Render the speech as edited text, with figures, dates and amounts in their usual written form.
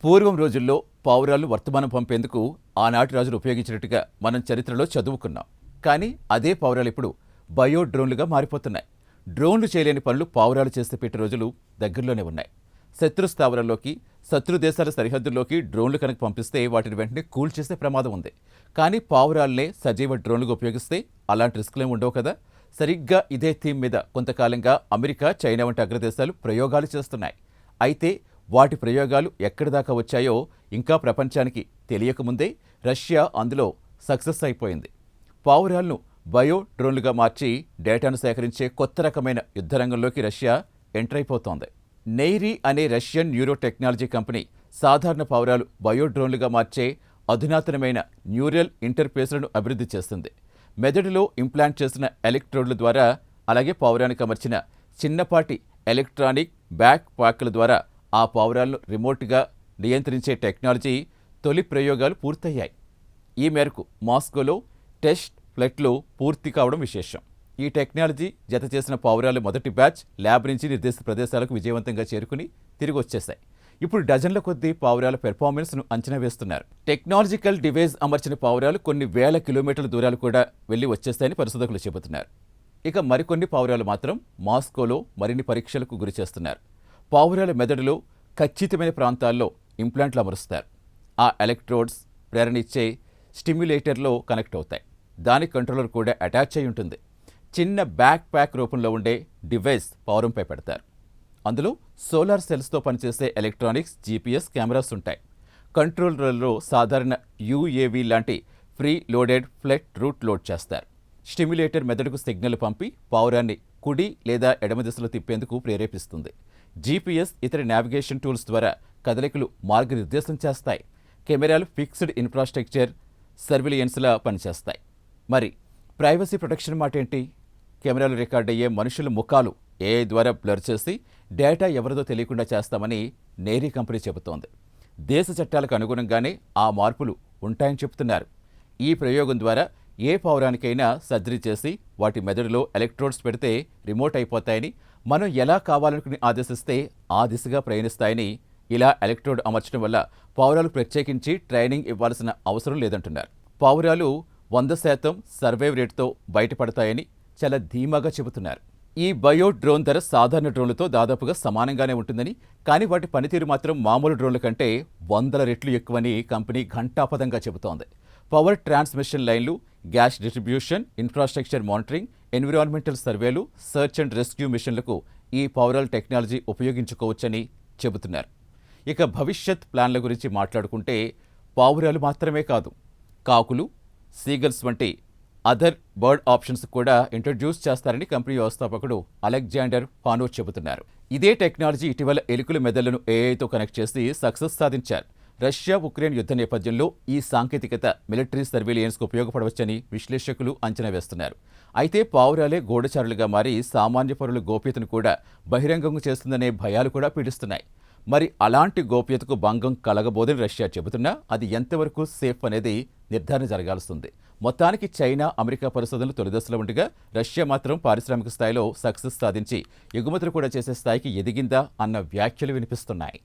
పూర్వం రోజుల్లో పావురాలను వర్తమానం పంపేందుకు ఆనాటి రాజులు ఉపయోగించినట్టుగా మనం చరిత్రలో చదువుకున్నాం. కానీ అదే పావురాలు ఇప్పుడు బయో డ్రోన్లుగా మారిపోతున్నాయి. డ్రోన్లు చేయలేని పనులు పావురాలు చేస్తే పెట్టే రోజులు దగ్గరలోనే ఉన్నాయి. శత్రు స్థావరాల్లోకి, శత్రు దేశాల సరిహద్దుల్లోకి డ్రోన్లు కనుక పంపిస్తే వాటిని వెంటనే కూల్ చేసే ప్రమాదం ఉంది. కానీ పావురాలనే సజీవ డ్రోన్లుగా ఉపయోగిస్తే అలాంటి రిస్కులేం ఉండవు కదా. సరిగ్గా ఇదే థీమ్ మీద కొంతకాలంగా అమెరికా, చైనా వంటి అగ్రదేశాలు ప్రయోగాలు చేస్తున్నాయి. అయితే వాటి ప్రయోగాలు ఎక్కడి దాకా వచ్చాయో ఇంకా ప్రపంచానికి తెలియకముందే రష్యా అందులో సక్సెస్ అయిపోయింది. పావురాలను బయో డ్రోన్లుగా మార్చి డేటాను సేకరించే కొత్త రకమైన యుద్ధరంగంలోకి రష్యా ఎంటర్ అయిపోతోంది. నెయిరీ అనే రష్యన్ న్యూరో టెక్నాలజీ కంపెనీ సాధారణ పావురాలు బయో డ్రోన్లుగా మార్చే అధునాతనమైన న్యూరల్ ఇంటర్ఫేస్లను అభివృద్ధి చేస్తుంది. మెదడులో ఇంప్లాంట్ చేసిన ఎలక్ట్రోడ్ల ద్వారా, అలాగే పావురానికి అమర్చిన చిన్నపాటి ఎలక్ట్రానిక్ బ్యాక్ ప్యాక్ల ద్వారా ఆ పావురాలను రిమోట్గా నియంత్రించే టెక్నాలజీ తొలి ప్రయోగాలు పూర్తయ్యాయి. ఈ మేరకు మాస్కోలో టెస్ట్ ఫ్లైట్లు పూర్తి కావడం విశేషం. ఈ టెక్నాలజీ జత చేసిన పావురాలు మొదటి బ్యాచ్ ల్యాబ్ నుంచి నిర్దేశిత ప్రదేశాలకు విజయవంతంగా చేరుకుని తిరిగి వచ్చేశాయి. ఇప్పుడు డజన్ల కొద్దీ పావురాల పెర్ఫార్మెన్స్ను అంచనా వేస్తున్నారు. టెక్నాలజికల్ డివైస్ అమర్చిన పావురాలు కొన్ని వేల కిలోమీటర్ల దూరాలు కూడా వెళ్లి వచ్చేస్తాయని పరిశోధకులు చెబుతున్నారు. ఇక మరికొన్ని పావురాలు మాత్రం మాస్కోలో మరిన్ని పరీక్షలకు గురి చేస్తున్నారు. పావురాల మెదడులో ఖచ్చితమైన ప్రాంతాల్లో ఇంప్లాంట్లు అమరుస్తారు. ఆ ఎలక్ట్రోడ్స్ ప్రేరణిచ్చే స్టిమ్యులేటర్లో కనెక్ట్ అవుతాయి. దాని కంట్రోలర్ కూడా అటాచ్ అయి ఉంటుంది. చిన్న బ్యాక్ ప్యాక్ రూపంలో ఉండే డివైస్ పావురంపై పెడతారు. అందులో సోలార్ సెల్స్తో పనిచేసే ఎలక్ట్రానిక్స్, జీపీఎస్ కెమెరాస్ ఉంటాయి. కంట్రోలర్లో సాధారణ యూఏవీ లాంటి ఫ్రీ లోడెడ్ ఫ్లెట్ రూట్ లోడ్ చేస్తారు. స్టిమ్యులేటర్ మెదడుకు సిగ్నల్ పంపి పావురాన్ని కుడి లేదా ఎడమ దిశలో తిప్పేందుకు ప్రేరేపిస్తుంది. జీపీఎస్ ఇతర నావిగేషన్ టూల్స్ ద్వారా కదలికలు మార్గనిర్దేశం చేస్తాయి. కెమెరాలు ఫిక్స్డ్ ఇన్ఫ్రాస్ట్రక్చర్ సర్విలియన్స్లా పనిచేస్తాయి. మరి ప్రైవసీ ప్రొటెక్షన్ మాట ఏంటి? కెమెరాలు రికార్డ్ అయ్యే మనుషుల ముఖాలు ఏఐ ద్వారా బ్లర్ చేసి డేటా ఎవరిదో తెలియకుండా చేస్తామని నెయిరీ కంపెనీ చెబుతోంది. దేశ చట్టాలకు అనుగుణంగానే ఆ మార్పులు ఉంటాయని చెబుతున్నారు. ఈ ప్రయోగం ద్వారా ఏ పావురానికైనా సర్జరీ చేసి వాటి మెదడులో ఎలక్ట్రోడ్స్ పెడితే రిమోట్ అయిపోతాయని, మనం ఎలా కావాలనుకుని ఆదేశిస్తే ఆ దిశగా ప్రయాణిస్తాయని, ఇలా ఎలక్ట్రోడ్ అమర్చడం వల్ల పావురాలు ప్రత్యేకించి ట్రైనింగ్ ఇవ్వాల్సిన అవసరం లేదంటున్నారు. పావురాలు 100% సర్వైవ్ రేటుతో బయటపడతాయని చాలా ధీమాగా చెబుతున్నారు. ఈ బయో డ్రోన్ ధర సాధారణ డ్రోన్లతో దాదాపుగా సమానంగానే ఉంటుందని, కానీ వాటి పనితీరు మాత్రం మామూలు డ్రోన్ల కంటే 100 రెట్లు ఎక్కువని కంపెనీ ఘంటాపథంగా చెబుతోంది. పవర్ ట్రాన్స్మిషన్ లైన్లు, gas distribution, infrastructure monitoring, environmental సర్వేలు, సర్చ్ అండ్ రెస్క్యూ మిషన్లకు ఈ పవరాల టెక్నాలజీ ఉపయోగించుకోవచ్చని చెబుతున్నారు. ఇక భవిష్యత్ ప్లాన్ల గురించి మాట్లాడుకుంటే పావురాలు మాత్రమే కాదు, కాకులు, సీగల్స్ వంటి అదర్ బర్డ్ ఆప్షన్స్ కూడా ఇంట్రడ్యూస్ చేస్తారని కంపెనీ వ్యవస్థాపకుడు అలెగ్జాండర్ ఫానో చెబుతున్నారు. ఇదే టెక్నాలజీ ఇటీవల ఎలుకల మెదళ్లను ఏఐతో కనెక్ట్ చేసి సక్సెస్ సాధించారు. రష్యా ఉక్రెయిన్ యుద్ధ నేపథ్యంలో ఈ సాంకేతికత మిలిటరీ సర్వేలియన్స్కు ఉపయోగపడవచ్చని విశ్లేషకులు అంచనా వేస్తున్నారు. అయితే పావురాలే గూఢచారులుగా మారి సామాన్య పౌరుల గోప్యతను కూడా బహిరంగం చేస్తుందనే భయాలు కూడా పీడిస్తున్నాయి. మరి అలాంటి గోప్యతకు భంగం కలగబోదని రష్యా చెబుతున్నా అది ఎంతవరకు సేఫ్ అనేది నిర్ధారణ జరగాల్సింది. మొత్తానికి చైనా, అమెరికా పరిశోధనలు తొలిదశలో ఉండగా రష్యా మాత్రం పారిశ్రామిక స్థాయిలో సక్సెస్ సాధించి ఎగుమతులు కూడా చేసే స్థాయికి ఎదిగిందా అన్న వ్యాఖ్యలు వినిపిస్తున్నాయి.